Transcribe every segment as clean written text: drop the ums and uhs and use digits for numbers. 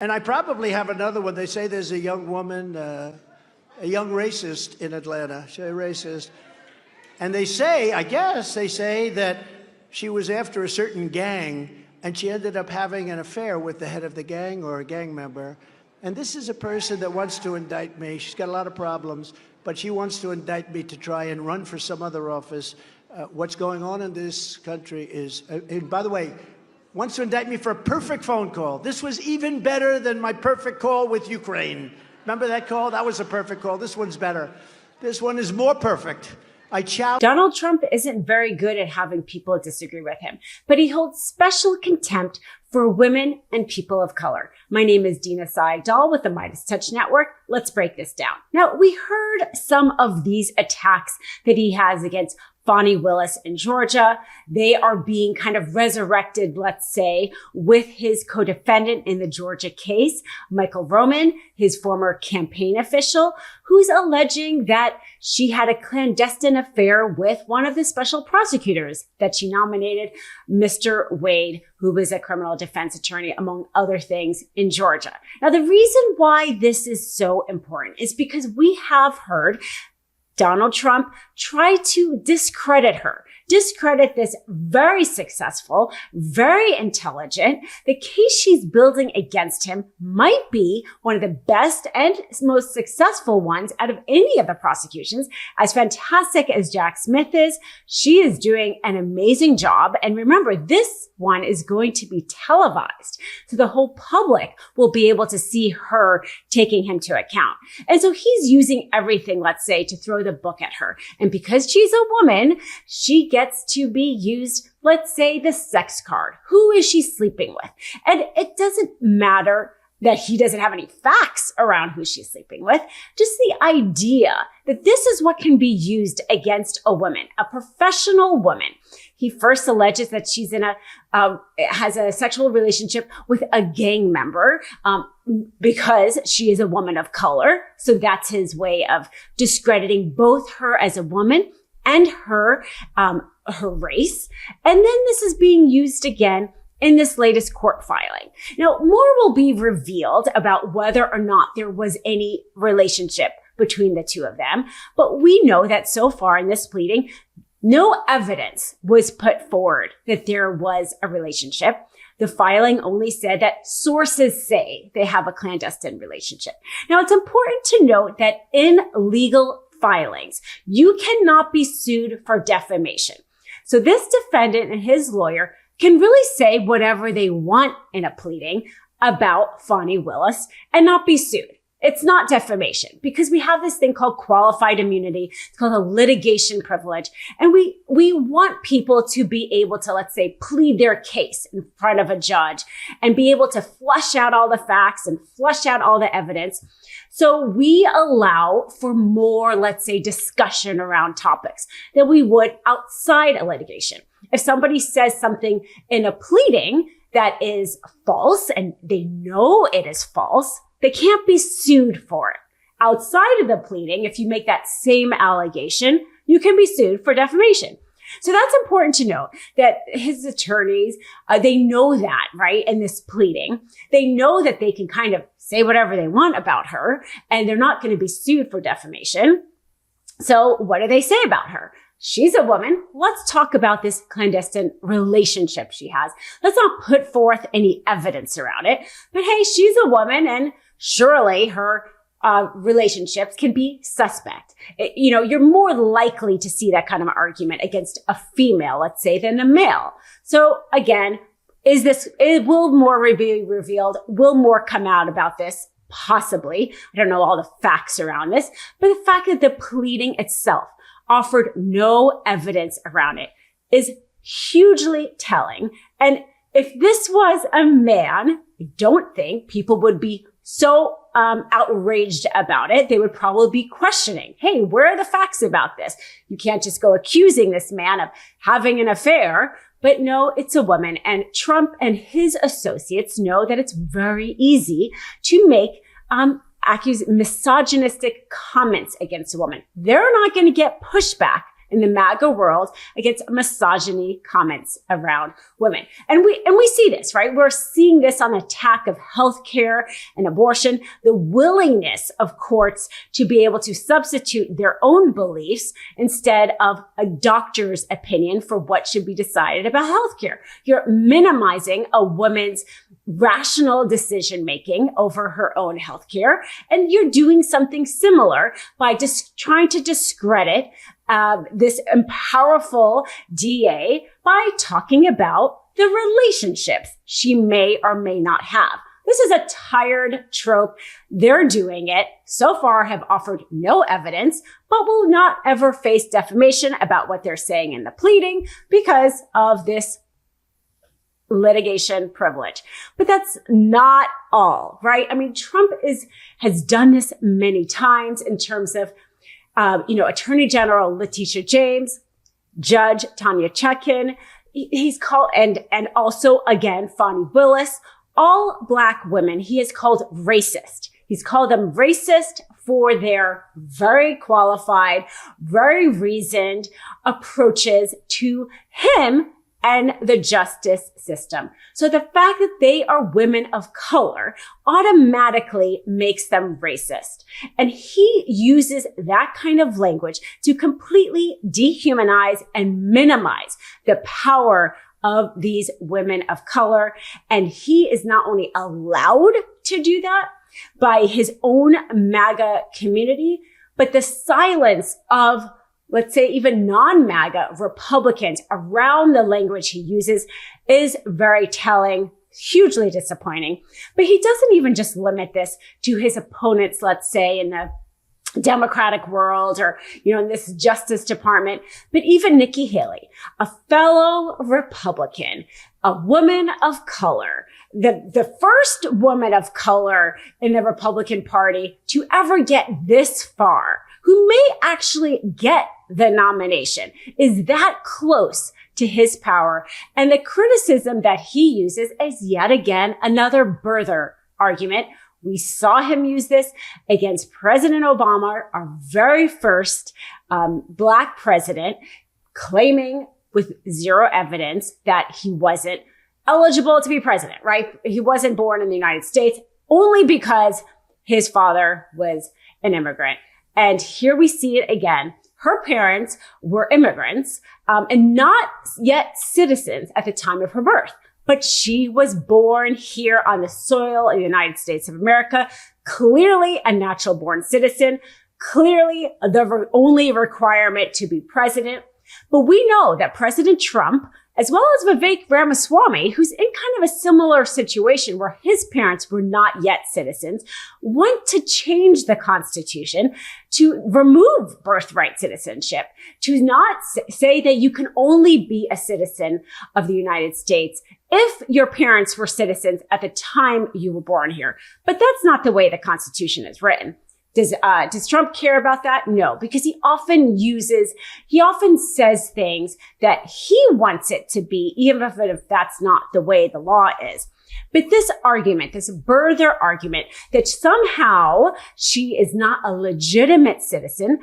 And I probably have another one. They say there's a young woman, a young racist in Atlanta. She's a racist. And they say, I guess, they say that she was after a certain gang, and she ended up having an affair with the head of the gang or a gang member. And this is a person that wants to indict me. She's got a lot of problems, but she wants to indict me to try and run for some other office. What's going on in this country is, and by the way, wants to indict me for a perfect phone call. This was even better than my perfect call with Ukraine. Remember that call? That was a perfect call. This one's better. This one is more perfect. Donald Trump isn't very good at having people disagree with him, but he holds special contempt for women and people of color. My name is Dina Doll with the MeidasTouch Network. Let's break this down. Now, we heard some of these attacks that he has against Fani Willis in Georgia. They are being kind of resurrected, let's say, with his co-defendant in the Georgia case, Michael Roman, his former campaign official, who's alleging that she had a clandestine affair with one of the special prosecutors that she nominated, Mr. Wade, who was a criminal defense attorney, among other things, in Georgia. Now, the reason why this is so important is because we have heard Donald Trump try to discredit her, discredit this very successful, very intelligent. The case she's building against him might be one of the best and most successful ones out of any of the prosecutions. As fantastic as Jack Smith is, she is doing an amazing job. And remember, this one is going to be televised, so the whole public will be able to see her taking him to account. And so he's using everything, let's say, to throw the book at her. And because she's a woman, she gets to be used, let's say, the sex card. Who is she sleeping with? And it doesn't matter that he doesn't have any facts around who she's sleeping with. Just the idea that this is what can be used against a woman, a professional woman. He first alleges that she's has a sexual relationship with a gang member, because she is a woman of color. So that's his way of discrediting both her as a woman and her race. And then this is being used again in this latest court filing. Now, more will be revealed about whether or not there was any relationship between the two of them. But we know that so far in this pleading, no evidence was put forward that there was a relationship. The filing only said that sources say they have a clandestine relationship. Now, it's important to note that in legal filings, you cannot be sued for defamation. So this defendant and his lawyer can really say whatever they want in a pleading about Fani Willis and not be sued. It's not defamation because we have this thing called qualified immunity. It's called a litigation privilege. And we want people to be able to, let's say, plead their case in front of a judge and be able to flush out all the facts and flush out all the evidence. So we allow for more, let's say, discussion around topics than we would outside a litigation. If somebody says something in a pleading that is false and they know it is false, they can't be sued for it. Outside of the pleading, if you make that same allegation, you can be sued for defamation. So that's important to note that his attorneys, they know that, right? In this pleading, they know that they can kind of say whatever they want about her and they're not going to be sued for defamation. So what do they say about her? She's a woman. Let's talk about this clandestine relationship she has. Let's not put forth any evidence around it. But hey, she's a woman and surely her relationships can be suspect. You're more likely to see that kind of argument against a female, let's say, than a male. So again, will more be revealed? Will more come out about this? Possibly. I don't know all the facts around this, but the fact that the pleading itself offered no evidence around it is hugely telling. And if this was a man, I don't think people would be so outraged about it. They would probably be questioning, hey, where are the facts about this? You can't just go accusing this man of having an affair. But no, it's a woman. And Trump and his associates know that it's very easy to make misogynistic comments against a woman. They're not going to get pushback in the MAGA world against misogyny comments around women. And we see this, right? We're seeing this on attack of healthcare and abortion, the willingness of courts to be able to substitute their own beliefs instead of a doctor's opinion for what should be decided about healthcare. You're minimizing a woman's rational decision-making over her own healthcare. And you're doing something similar by just trying to discredit this powerful DA by talking about the relationships she may or may not have. This is a tired trope. They're doing it. So far have offered no evidence, but will not ever face defamation about what they're saying in the pleading because of this litigation privilege. But that's not all, right? I mean, Trump has done this many times in terms of, Attorney General Letitia James, Judge Tanya Chutkan. He's called, and also again, Fani Willis, all Black women he has called racist. He's called them racist for their very qualified, very reasoned approaches to him and the justice system. So the fact that they are women of color automatically makes them racist. And he uses that kind of language to completely dehumanize and minimize the power of these women of color. And he is not only allowed to do that by his own MAGA community, but the silence of, let's say, even non-MAGA Republicans around the language he uses is very telling, hugely disappointing. But he doesn't even just limit this to his opponents, let's say, in the Democratic world or, in this Justice Department, but even Nikki Haley, a fellow Republican, a woman of color, the first woman of color in the Republican Party to ever get this far, who may actually get the nomination, is that close to his power. And the criticism that he uses is yet again another birther argument. We saw him use this against President Obama, our very first Black president, claiming with zero evidence that he wasn't eligible to be president, right? He wasn't born in the United States only because his father was an immigrant. And here we see it again. Her parents were immigrants and not yet citizens at the time of her birth. But she was born here on the soil of the United States of America, clearly a natural born citizen, clearly the only requirement to be president. But we know that President Trump, as well as Vivek Ramaswamy, who's in kind of a similar situation where his parents were not yet citizens, want to change the Constitution to remove birthright citizenship, to not say that you can only be a citizen of the United States if your parents were citizens at the time you were born here. But that's not the way the Constitution is written. Does Trump care about that? No, because he often says things that he wants it to be, even if that's not the way the law is. But this argument, this birther argument that somehow she is not a legitimate citizen,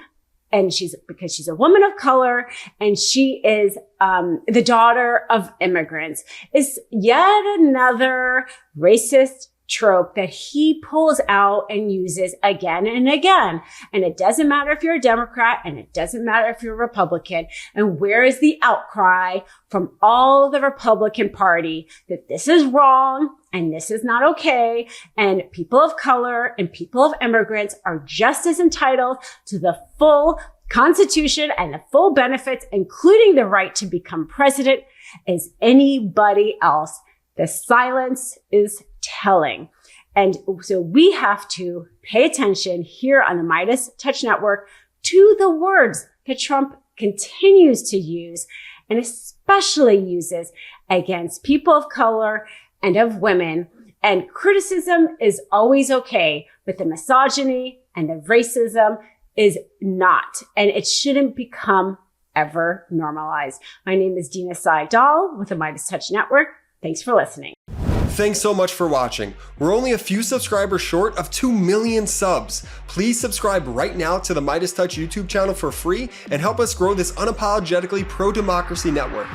and because she's a woman of color and she is the daughter of immigrants, is yet another racist trope that he pulls out and uses again and again. And it doesn't matter if you're a Democrat and it doesn't matter if you're a Republican. And where is the outcry from all the Republican Party that this is wrong and this is not okay? And people of color and people of immigrants are just as entitled to the full Constitution and the full benefits, including the right to become president, as anybody else. The silence is telling. And so we have to pay attention here on the MeidasTouch Network to the words that Trump continues to use and especially uses against people of color and of women. And criticism is always okay, but the misogyny and the racism is not. And it shouldn't become ever normalized. My name is Dina Doll with the MeidasTouch Network. Thanks for listening. Thanks so much for watching. We're only a few subscribers short of 2 million subs. Please subscribe right now to the MeidasTouch YouTube channel for free and help us grow this unapologetically pro-democracy network.